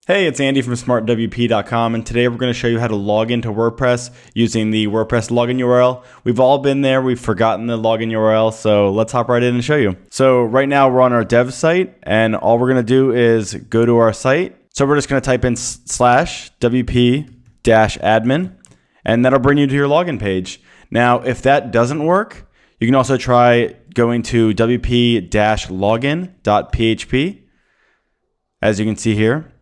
Hey, it's Andy from smartwp.com, and today we're going to show you how to log into WordPress using the WordPress login URL. We've all been there, we've forgotten the login URL, so let's hop right in and show you. So right now we're on our dev site, and all we're going to do is go to our site. So we're just going to type in /wp-admin, and that'll bring you to your login page. Now, if that doesn't work, you can also try going to wp-login.php, as you can see here.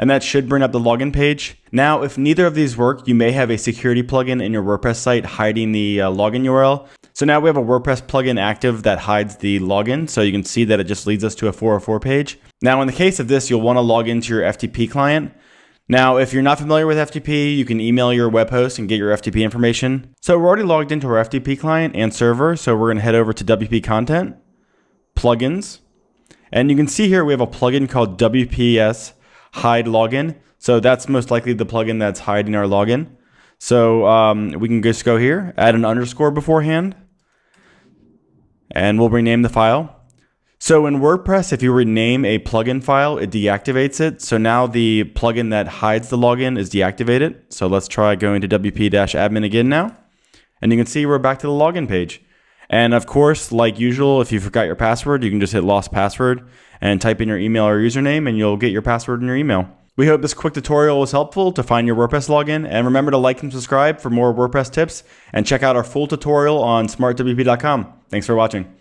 And that should bring up the login page. Now, if neither of these work, you may have a security plugin in your WordPress site hiding the login URL. So now we have a WordPress plugin active that hides the login. So you can see that it just leads us to a 404 page. Now, in the case of this, you'll want to log into your FTP client. Now, if you're not familiar with FTP, you can email your web host and get your FTP information. So we're already logged into our FTP client and server. So we're going to head over to WP Content, Plugins. And you can see here we have a plugin called WPS hide login. So that's most likely the plugin that's hiding our login. So we can just go here, add an underscore beforehand, and we'll rename the file. So in WordPress, if you rename a plugin file, it deactivates it. So now the plugin that hides the login is deactivated. So let's try going to wp-admin again now. And you can see we're back to the login page. And of course, like usual, if you forgot your password, you can just hit lost password and type in your email or username, and you'll get your password in your email. We hope this quick tutorial was helpful to find your WordPress login, and remember to like and subscribe for more WordPress tips, and check out our full tutorial on smartwp.com. Thanks for watching.